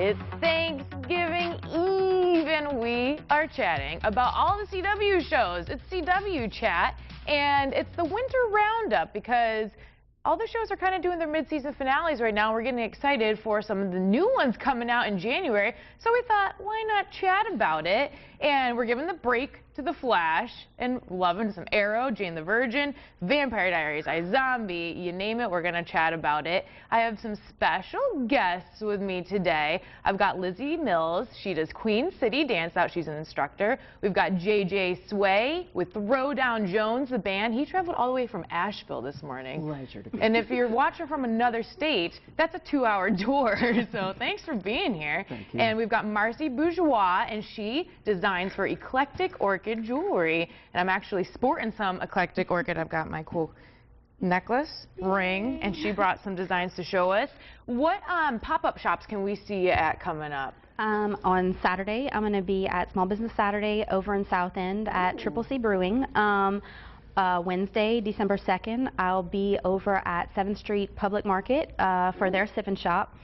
It's Thanksgiving Eve, and we are chatting about all the CW shows. It's CW Chat, and it's the winter roundup because all the shows are kind of doing their mid-season finales right now. We're getting excited for some of the new ones coming out in January, so we thought, why not chat about it? And we're giving the break to The Flash and loving some Arrow, Jane the Virgin, Vampire Diaries, iZombie, you name it, we're going to chat about it. I have some special guests with me today. I've got Lizzy Mills. She does Queen City DanceOut. She's an instructor. We've got JJ Sway with Throwdown Jones, the band. He traveled all the way from Asheville this morning. Pleasure to be And if you're watching from another state, that's a 2-hour tour. So thanks for being here. Thank you. And we've got Marcy Bourgeois, and she designs for Eclectic Orchid jewelry. And I'm actually sporting some Eclectic Orchid. I've got my cool necklace, ring, and she brought some designs to show us. What pop-up shops can we see you at coming up? On Saturday, I'm going to be at Small Business Saturday over in South End at Triple C Brewing. Wednesday, December 2nd, I'll be over at 7th Street Public Market for their sip and shop.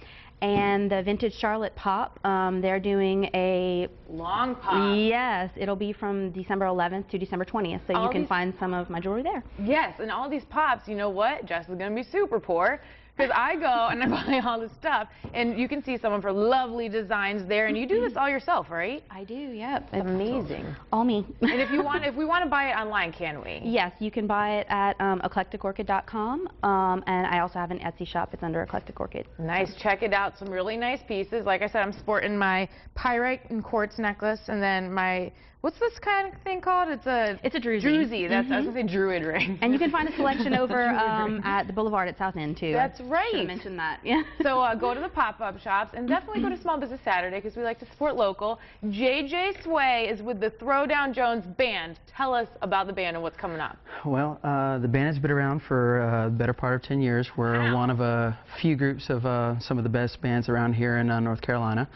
And the Vintage Charlotte Pop, they're doing a long pop. Yes, it'll be from December 11th to December 20th, so you can find some of my jewelry there. Yes, and all these pops, you know what? Jess is going to be super poor. Because I go and I buy all this stuff, and you can see some of her lovely designs there. And you do this all yourself, right? I do, yep. It's amazing. All me. And if we want to buy it online, can we? Yes, you can buy it at eclecticorchid.com, and I also have an Etsy shop. It's under Eclectic Orchid. Nice. Check it out. Some really nice pieces. Like I said, I'm sporting my pyrite and quartz necklace, and then my, what's this kind of thing called? It's a druzy. Druzy. That's, I was going to say druid ring. And you can find a selection over at the Boulevard at South End, too. That's right. I mentioned that. Yeah. So go to the pop-up shops and definitely go to Small Business Saturday because we like to support local. JJ Sway is with the Throwdown Jones band. Tell us about the band and what's coming up. Well, the band has been around for the better part of 10 years. We're one of a few groups of some of the best bands around here in North Carolina.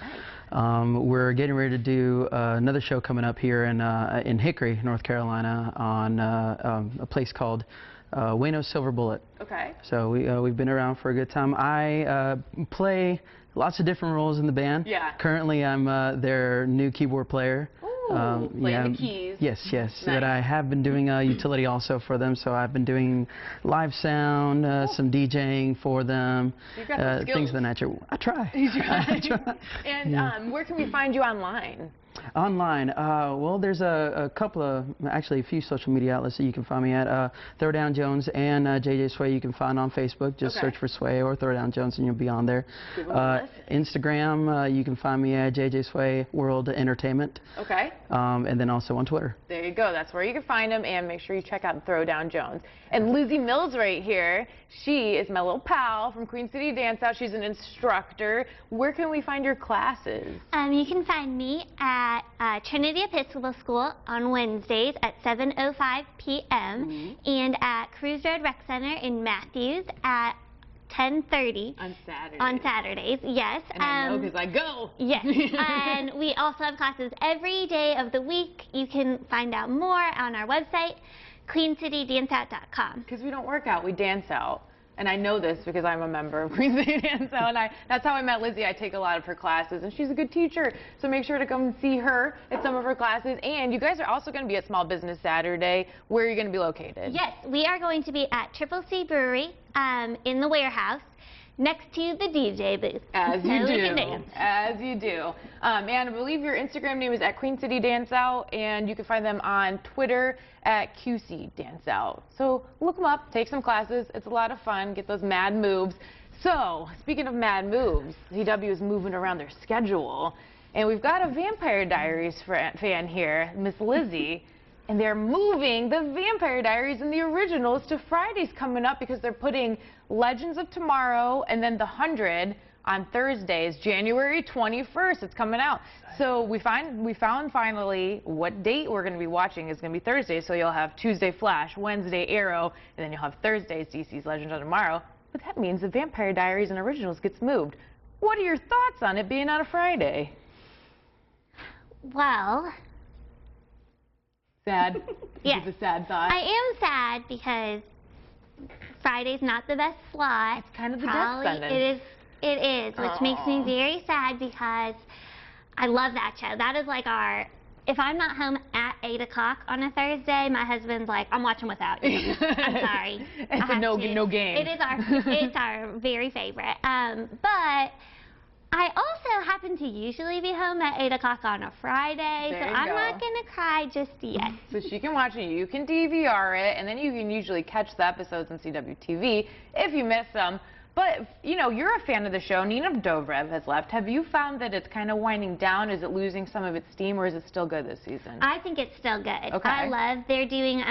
We're getting ready to do another show coming up here in Hickory, North Carolina, on a place called Wayno's Silver Bullet. Okay. So we've been around for a good time. I play lots of different roles in the band. Yeah. Currently, I'm their new keyboard player. Ooh, playing the keys. Yes, yes. Nice. But I have been doing utility also for them. So I've been doing live sound, some DJing for them, You've got some skills. things of that nature. I try. You try. I try. And where can we find you online? Online, well, there's a couple of, actually a few social media outlets that you can find me at. Throwdown Jones and JJ Sway you can find on Facebook. Just search for Sway or Throwdown Jones and you'll be on there. Instagram, you can find me at JJ Sway World Entertainment. Okay. And then also on Twitter. There you go. That's where you can find them, and make sure you check out Throwdown Jones. And Lizzy Mills right here, she is my little pal from Queen City DanceOut. She's an instructor. Where can we find your classes? You can find me at Trinity Episcopal School on Wednesdays at 7:05 p.m. and at Cruise Road Rec Center in Matthews at 10:30 on Saturdays. On Saturdays, yes. And I know because I go. Yes. And we also have classes every day of the week. You can find out more on our website, queencitydanceout.com. Because we don't work out, we dance out. And I know this because I'm a member of Queen City DanceOut, and that's how I met Lizzy. I take a lot of her classes, and she's a good teacher. So make sure to come and see her at some of her classes. And you guys are also going to be at Small Business Saturday. Where are you going to be located? Yes, we are going to be at Triple C Brewery in the warehouse, next to the DJ booth. As you so do. We can dance. As you do. And I believe your Instagram name is at Queen City DanceOut, and you can find them on Twitter at QC DanceOut. So look them up, take some classes. It's a lot of fun. Get those mad moves. So speaking of mad moves, CW is moving around their schedule, and we've got a Vampire Diaries fan here, Miss Lizzy. And they're moving the Vampire Diaries and the originals to Fridays coming up because they're putting Legends of Tomorrow and then The 100 on Thursdays, January 21st. It's coming out. So we found finally what date we're going to be watching is going to be Thursday. So you'll have Tuesday Flash, Wednesday Arrow, and then you'll have Thursdays DC's Legends of Tomorrow. But that means the Vampire Diaries and originals gets moved. What are your thoughts on it being on a Friday? Well, sad? Yes. It's a sad thought. I am sad because Friday's not the best slot. It's kind of the Probably death sentence. It is It is, which makes me very sad because I love that show. That is like our, if I'm not home at 8 o'clock on a Thursday, my husband's like, I'm watching without you. I'm sorry. It's a no game. It is it's our very favorite. But I also happen to usually be home at 8 o'clock on a Friday, so I'm not going to cry just yet. So she can watch it, you can DVR it, and then you can usually catch the episodes on CWTV if you miss them. But, you know, you're a fan of the show. Nina Dobrev has left. Have you found that it's kind of winding down? Is it losing some of its steam, or is it still good this season? I think it's still good. Okay. I love, they're doing,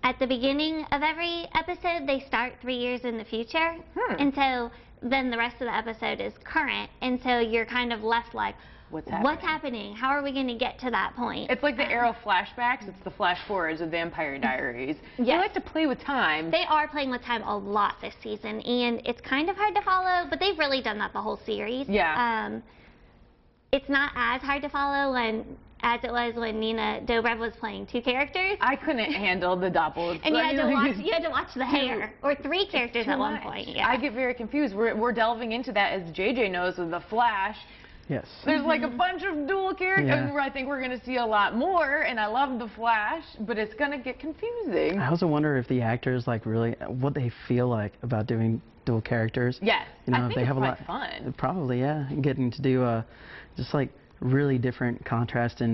at the beginning of every episode, they start 3 years in the future. And so then the rest of the episode is current. And so you're kind of left like, what's happening? How are we going to get to that point? It's like the Arrow flashbacks. It's the flash forwards of Vampire Diaries. Yes. They like to play with time. They are playing with time a lot this season, and it's kind of hard to follow, but they've really done that the whole series. Yeah. It's not as hard to follow as it was when Nina Dobrev was playing 2 characters. I couldn't handle the doppels. And you had to watch the hair, or 3 characters at one point. Yeah. I get very confused. We're delving into that, as JJ knows, with the Flash. Yes. There's like a bunch of dual characters. Yeah. I think we're going to see a lot more, and I love the Flash, but it's going to get confusing. I also wonder if the actors like really what they feel like about doing dual characters. Yes. You know, I if think they it's have a quite lot. fun. Probably, yeah. Getting to do just like really different contrast in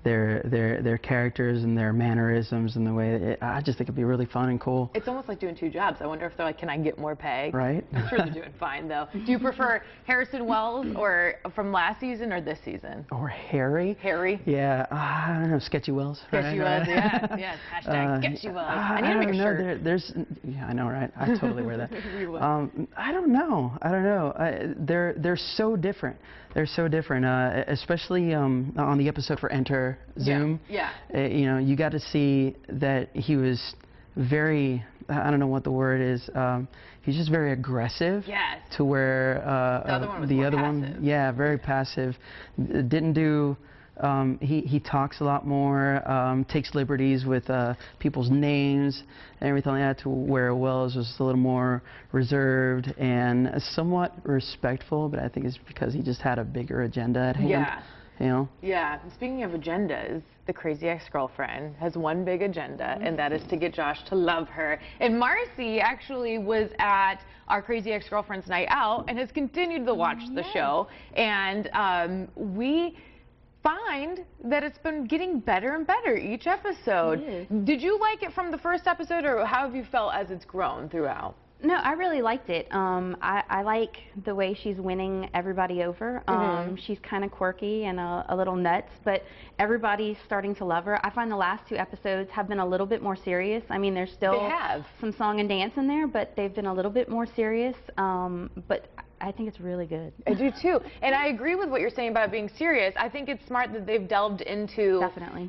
their characters and their mannerisms and the way I just think it'd be really fun and cool. It's almost like doing 2 jobs. I wonder if they're like, can I get more pay? Right. I'm sure they're doing fine, though. Do you prefer Harrison Wells or from last season or this season? Or Harry. Harry? Yeah, I don't know, Sketchy Wells. Sketchy Wells, yes, yes. Hashtag Sketchy Wells. I need to make a shirt. Yeah, I know, right? I totally wear that. I don't know. They're so different. They're so different, especially on the episode for Enter Zoom. Yeah. You know, you got to see that he was very, I don't know what the word is, he's just very aggressive. Yes. To where the other one was more passive. Yeah, very passive. Didn't do, he talks a lot more, takes liberties with people's names and everything like that, to where Wells was a little more reserved and somewhat respectful, but I think it's because he just had a bigger agenda at hand. Yeah. You know? Yeah. Speaking of agendas, the crazy ex-girlfriend has one big agenda, and that is to get Josh to love her. And Marcy actually was at our Crazy Ex-Girlfriend's Night Out and has continued to watch the show. And we find that it's been getting better and better each episode. Did you like it from the first episode, or how have you felt as it's grown throughout? No, I really liked it. I like the way she's winning everybody over. She's kind of quirky and a little nuts, but everybo's starting to love her. I find the last 2 episodes have been a little bit more serious. I mean, there's still some song and dance in there, but they've been a little bit more serious. But I think it's really good. I do too. And I agree with what you're saying about being serious. I think it's smart that they've delved into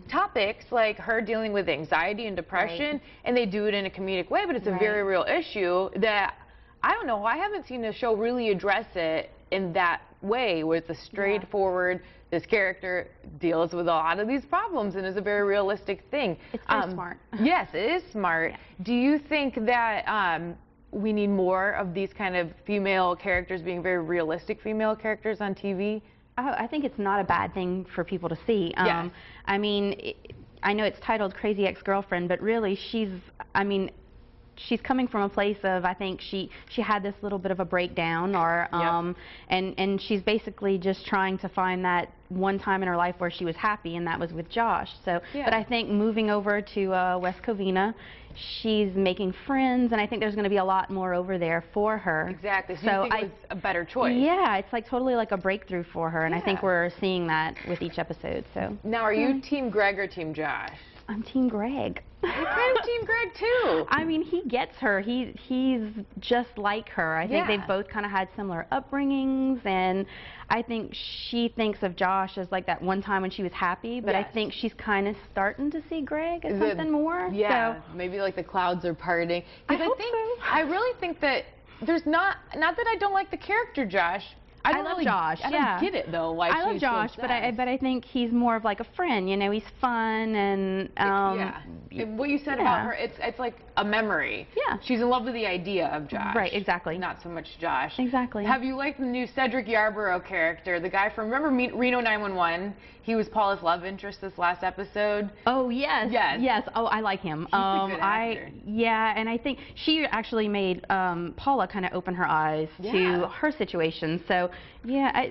topics like her dealing with anxiety and depression, and they do it in a comedic way, but it's a very real issue that, I don't know, I haven't seen a show really address it in that way, where it's a straightforward, this character deals with a lot of these problems and is a very realistic thing. It's very smart. Yes, it is smart. Do you think that we need more of these kind of female characters being very realistic female characters on TV? Oh, I think it's not a bad thing for people to see. I mean, I know it's titled Crazy Ex-Girlfriend, but really she's coming from a place of, I think she had this little bit of a breakdown, or and she's basically just trying to find that one time in her life where she was happy, and that was with Josh. So, but I think moving over to West Covina, she's making friends, and I think there's going to be a lot more over there for her. Exactly. So you think it was a better choice? Yeah, it's like totally like a breakthrough for her, and I think we're seeing that with each episode. So now, are you Team Greg or Team Josh? I'm Team Greg. I'm kind of Team Greg too. I mean, he gets her. He's just like her. I think they've both kind of had similar upbringings, and I think she thinks of Josh as like that one time when she was happy, but I think she's kind of starting to see Greg as something more. Yeah, so maybe like the clouds are parting. I really think that there's not that I don't like the character Josh. I love Josh. I don't get it though. Why I love Josh, but I think he's more of like a friend. You know, he's fun and what you said about her, it's like a memory. Yeah. She's in love with the idea of Josh. Right, exactly. Not so much Josh. Exactly. Have you liked the new Cedric Yarborough character, the guy from, remember Reno 911? He was Paula's love interest this last episode. Oh, yes. Yes. Yes. Oh, I like him. He's a good actor. Yeah, and I think she actually made Paula kind of open her eyes to her situation. So, yeah,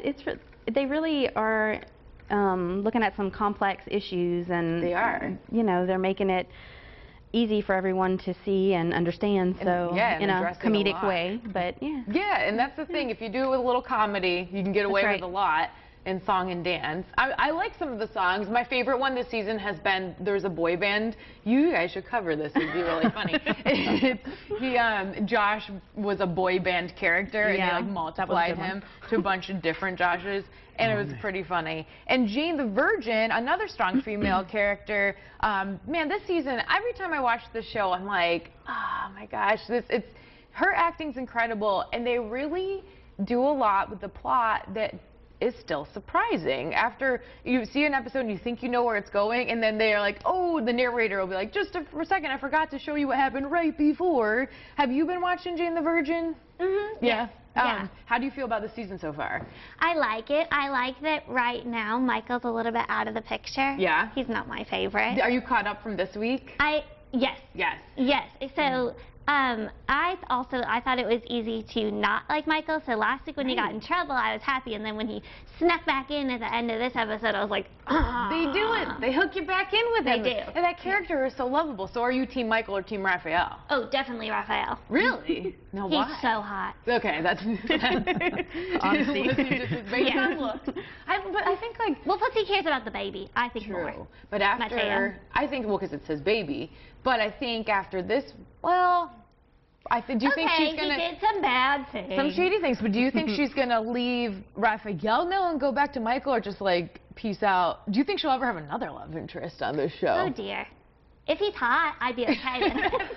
they really are looking at some complex issues, and they are. You know, they're making it easy for everyone to see and understand, so in a comedic way, but yeah. Yeah, and that's the thing. If you do it with a little comedy, you can get away with a lot in song and dance. I like some of the songs. My favorite one this season has been, there's a boy band. You guys should cover this. It'd be really funny. Josh was a boy band character, and they like multiplied him to a bunch of different Joshes, and it was pretty funny. And Jane the Virgin, another strong female character. Man, this season, every time I watch the show, I'm like, oh my gosh, her acting's incredible, and they really do a lot with the plot that is still surprising. After you see an episode and you think you know where it's going, and then they're like, oh, the narrator will be like, just for a second, I forgot to show you what happened right before. Have you been watching Jane the Virgin? Mm-hmm. Yeah. Yeah. How do you feel about the season so far? I like it. I like that right now Michael's a little bit out of the picture. Yeah. He's not my favorite. Are you caught up from this week? Yes. Yes. Yes. So, I thought it was easy to not like Michael. So last week when he got in trouble, I was happy. And then when he snuck back in at the end of this episode, I was like, ah. They do it. They hook you back in with him. They do. And that character is so lovable. So are you Team Michael or Team Raphael? Oh, definitely Raphael. Really? No, why? He's so hot. Okay, that's Honesty. Based on looks. But I think like. Well, plus he cares about the baby. I think True. more. But after, I think, well, because it's his baby. But I think after this, well, do you think she's gonna? He did some bad things. Some shady things. But do you think she's gonna leave Raphael now and go back to Michael, or just like peace out? Do you think she'll ever have another love interest on this show? Oh dear. If he's hot, I'd be okay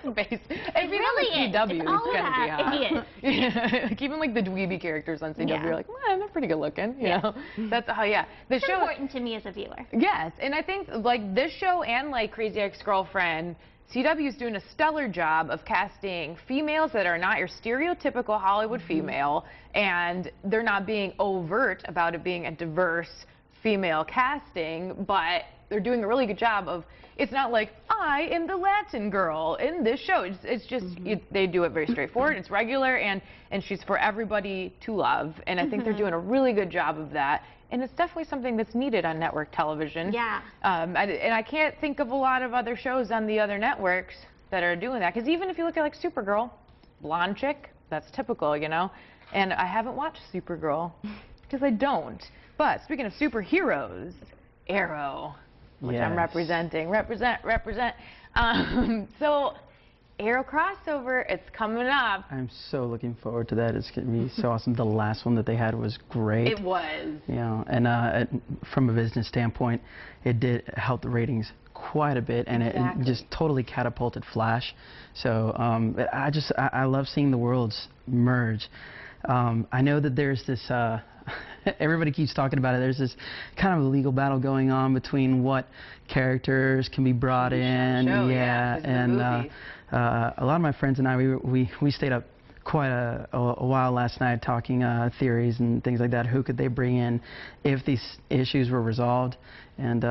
with it. If you really know, CW, it's it's all gonna be hot. He is. Yeah. Like, even like the dweeby characters on CW are like, well, they're pretty good looking. You know? That's the show. Important to me as a viewer. Yes, and I think like this show and like Crazy Ex-Girlfriend, CW is doing a stellar job of casting females that are not your stereotypical Hollywood female, and they're not being overt about it being a diverse female casting, but they're doing a really good job of, it's not like, I am the Latin girl in this show. It's just, they do it very straightforward, it's regular, and she's for everybody to love, and I think they're doing a really good job of that. And it's definitely something that's needed on network television. Yeah. And I can't think of a lot of other shows on the other networks that are doing that. Because even if you look at like Supergirl, blonde chick, that's typical, you know. And I haven't watched Supergirl because I don't. But speaking of superheroes, Arrow, which I'm representing. Represent. So Arrow crossover, it's coming up. I'm so looking forward to that. It's going to be so awesome. The last one that they had was great. It was. You know, and from a business standpoint, it did help the ratings quite a bit, and it just totally catapulted Flash. So I love seeing the worlds merge. I know that there's this. Everybody keeps talking about it. There's this kind of a legal battle going on between what characters can be brought in. And a lot of my friends and I, we stayed up quite a while last night talking theories and things like that. Who could they bring in if these issues were resolved? And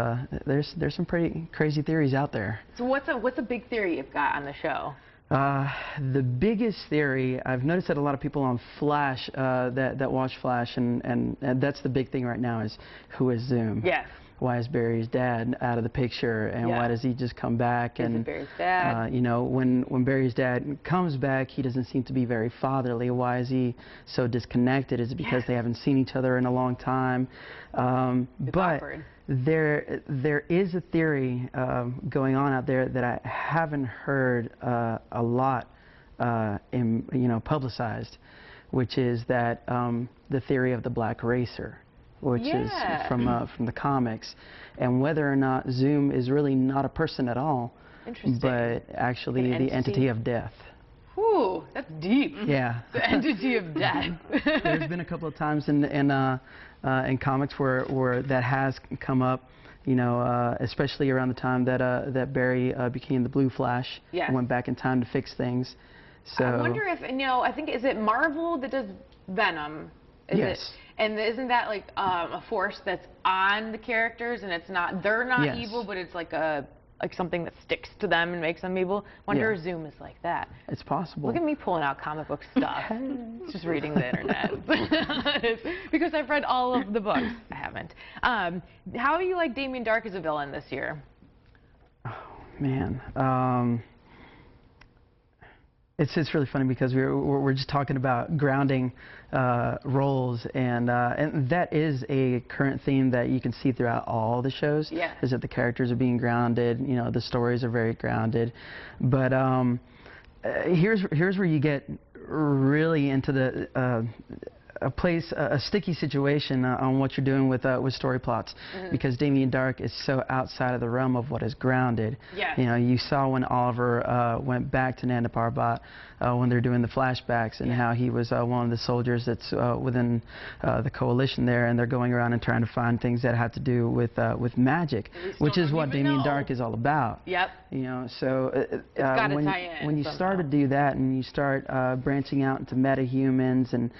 there's some pretty crazy theories out there. So what's a big theory you've got on the show? The biggest theory, I've noticed that a lot of people on Flash that watch Flash, and that's the big thing right now, is who is Zoom? Yes. Why is Barry's dad out of the picture, and why does he just come back? Is it Barry's dad? You know, when Barry's dad comes back, he doesn't seem to be very fatherly. Why is he so disconnected? Is it because they haven't seen each other in a long time? It's but awkward. There is a theory going on out there that I haven't heard a lot publicized, which is that the theory of the black racer, which is from the comics, and whether or not Zoom is really not a person at all, but actually the entity of death. Ooh, that's deep. Yeah. The entity of death. There's been a couple of times in comics where that has come up, you know, especially around the time that that Barry became the Blue Flash Yes. and went back in time to fix things. So I wonder if, you know, I think, is it Marvel that does Venom? Is Yes. It, and isn't that like a force that's on the characters, and it's not, they're not Yes. evil, but it's like something that sticks to them and makes them evil? Wonder Yeah. if Zoom is like that. it's possible. Look at me pulling out comic book stuff. Just reading the internet. Because I've read all of the books. I haven't. How do you like Damien Dark as a villain this year? Oh, man. It's really funny because we're just talking about grounding roles, and that is a current theme that you can see throughout all the shows. Yeah. Is that the characters are being grounded, you know, the stories are very grounded, but here's where you get really into the a sticky situation on what you're doing with story plots, because Damien Dark is so outside of the realm of what is grounded. Yes. You know, you saw when Oliver went back to Nanda Parbat when they're doing the flashbacks, and how he was one of the soldiers that's within the coalition there, and they're going around and trying to find things that have to do with magic, which is what Damien Dark is all about. Yep. You know, so gotta tie in when you somehow. start to do that and you start branching out into metahumans and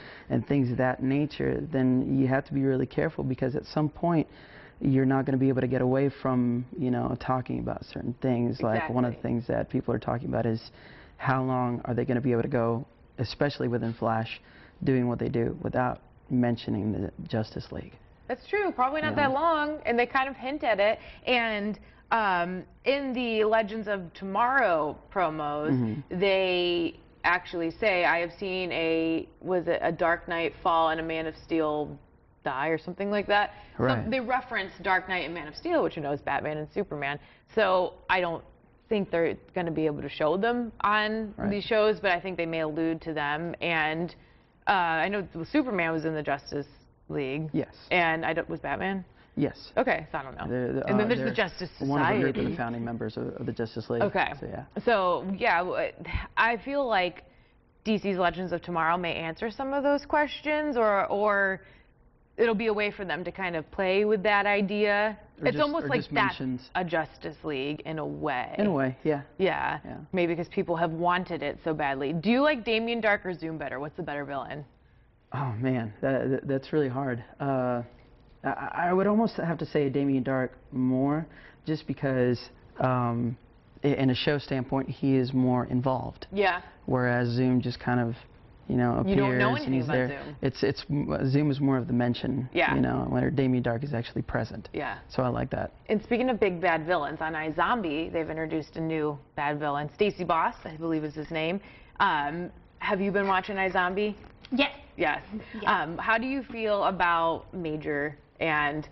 things of that nature, then you have to be really careful, because at some point you're not going to be able to get away from, you know, talking about certain things. Like one of the things that people are talking about is how long are they going to be able to go, especially within Flash, doing what they do without mentioning the Justice League. That's true. Probably not that long, and they kind of hint at it. And in the Legends of Tomorrow promos, they actually say, I have seen was it a Dark Knight fall and a Man of Steel die, or something like that. Right. So they reference Dark Knight and Man of Steel, which you know is Batman and Superman. So I don't think they're going to be able to show them on these shows, but I think they may allude to them. And I know Superman was in the Justice League. Yes. And was Batman? Yes. Okay, so I don't know. And then there's the Justice Society. One of the group of the founding members of the Justice League. Okay. So yeah, I feel like DC's Legends of Tomorrow may answer some of those questions, or it'll be a way for them to kind of play with that idea. It's almost like that's a Justice League in a way. In a way, yeah. Yeah. Maybe because people have wanted it so badly. Do you like Damien Dark or Zoom better? What's the better villain? Oh man, that's really hard. I would almost have to say Damien Dark more, just because in a show standpoint he is more involved. Yeah. Whereas Zoom just kind of, you know, appears, you don't know anything and he's about there. Zoom. Zoom is more of the mention. Yeah. You know, where Damien Dark is actually present. Yeah. So I like that. And speaking of big bad villains, on iZombie they've introduced a new bad villain. Stacy Boss, I believe is his name. Have you been watching iZombie? Yes. Yes. How do you feel about Major and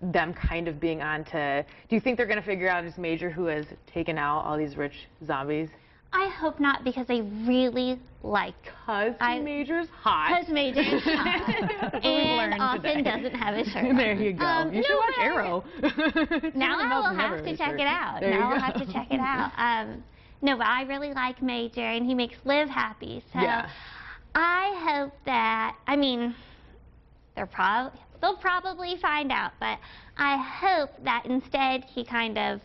them kind of being on to, do you think they're going to figure out it's Major who has taken out all these rich zombies? I hope not, because I really like. Because Major's hot. Because Major's hot. And often doesn't have a shirt on. There you go. You should watch Arrow. Now I will have to check it out. Now I'll have to check it out. No, but I really like Major, and he makes Liv happy. So I hope that, I mean, they'll probably find out, but I hope that instead he kind of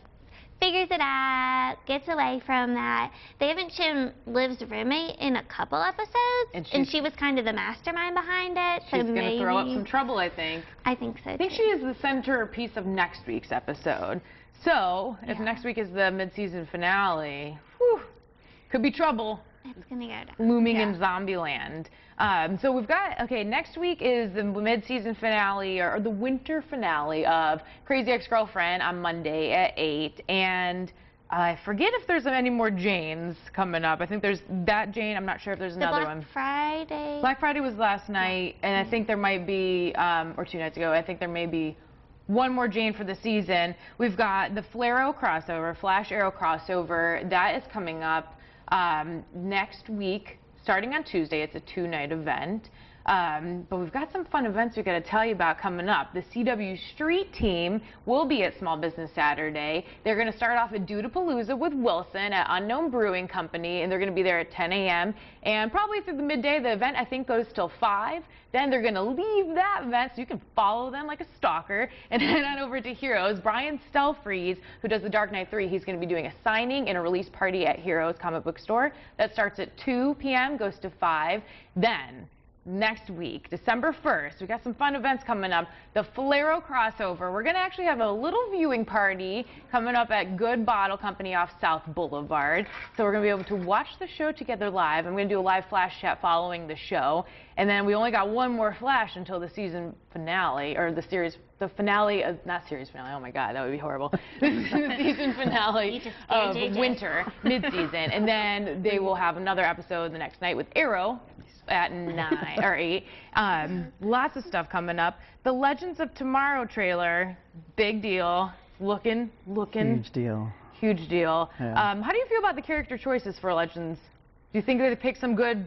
figures it out, gets away from that. They haven't shown Liv's roommate in a couple episodes, and she was kind of the mastermind behind it. She's going to throw up some trouble, I think. I think so, I think she is the centerpiece of next week's episode. So, if next week is the mid-season finale, whew, could be trouble. It's going to go down. Looming in Zombieland. So we've got, next week is the mid-season finale, or the winter finale of Crazy Ex-Girlfriend on Monday at 8. And I forget if there's any more Janes coming up. I think there's that Jane. I'm not sure if there's another one. Black Friday was last night, and I think there might be, or 2 nights ago, I think there may be one more Jane for the season. We've got the Flash Arrow crossover. That is coming up next week, starting on Tuesday. It's a 2-night event. But we've got some fun events we've got to tell you about coming up. The CW Street Team will be at Small Business Saturday. They're going to start off at Dudapalooza with Wilson at Unknown Brewing Company, and they're going to be there at 10 a.m. And probably through the midday, the event I think goes till 5. Then they're going to leave that event so you can follow them like a stalker and head on over to Heroes. Brian Stelfreeze, who does the Dark Knight 3, he's going to be doing a signing and a release party at Heroes Comic Book Store. That starts at 2 p.m., goes to 5. Then next week, December 1st, we got some fun events coming up. The Falero crossover. We're going to actually have a little viewing party coming up at Good Bottle Company off South Boulevard. So we're going to be able to watch the show together live. I'm going to do a live flash chat following the show. And then we only got one more flash until the season finale, or the finale, not series finale, oh my God, that would be horrible. The season finale of winter, mid-season. And then they will have another episode the next night with Arrow at 9 or 8. Lots of stuff coming up. The Legends of Tomorrow trailer, big deal. Looking. Huge deal. Huge deal. Yeah. How do you feel about the character choices for Legends? Do you think they picked some good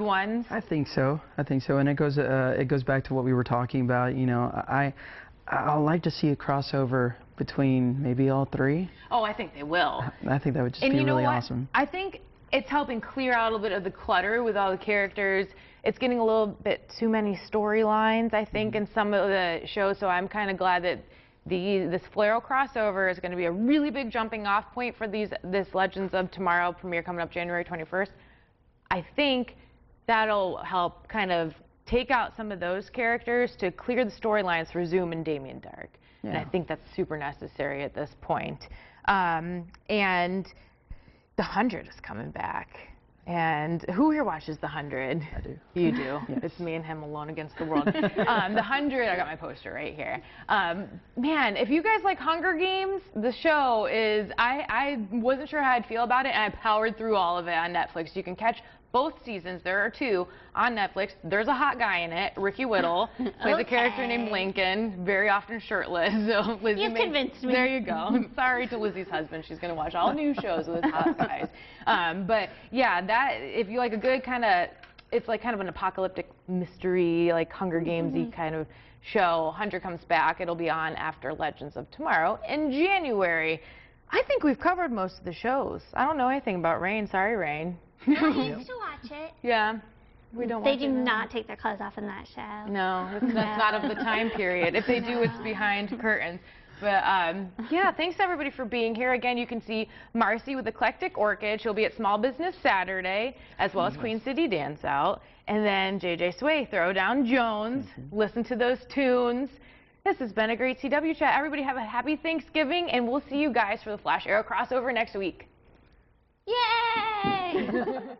ones? I think so. And it goes back to what we were talking about. You know, I'd like to see a crossover between maybe all three. Oh, I think they will. I think that would just and be you know really what? awesome. I think it's helping clear out a little bit of the clutter with all the characters. It's getting a little bit too many storylines, I think, in some of the shows. So I'm kind of glad that this Falero crossover is going to be a really big jumping off point for this Legends of Tomorrow premiere coming up January 21st. I think that'll help kind of take out some of those characters to clear the storylines for Zoom and Damien Dark. Yeah. And I think that's super necessary at this point. And The 100 is coming back. And who here watches The 100? I do. You do. Yes. It's me and him alone against the world. The 100, I got my poster right here. Man, if you guys like Hunger Games, the show is, I wasn't sure how I'd feel about it, and I powered through all of it on Netflix. You can catch both seasons. There are 2 on Netflix. There's a hot guy in it, Ricky Whittle, plays a character named Lincoln, very often shirtless. So Lizzy, You've convinced me. There you go. Sorry to Lizzy's husband. She's going to watch all new shows with hot guys. But yeah, if you like a good kind of, it's like kind of an apocalyptic mystery, like Hunger Games-y kind of show. 100 comes back. It'll be on after Legends of Tomorrow in January. I think we've covered most of the shows. I don't know anything about Rain. Sorry, Rain. I used to watch it. Yeah. We don't They watch do it now. not take their clothes off in that show. No, that's not of the time period. If they do, it's behind curtains. But yeah, thanks everybody for being here. Again, you can see Marcy with Eclectic Orchid. She'll be at Small Business Saturday, as well as Queen City DanceOut. And then JJ Sway, Throwdown Jones. Listen to those tunes. This has been a great CW chat. Everybody have a happy Thanksgiving, and we'll see you guys for the Flash Arrow crossover next week. Yay!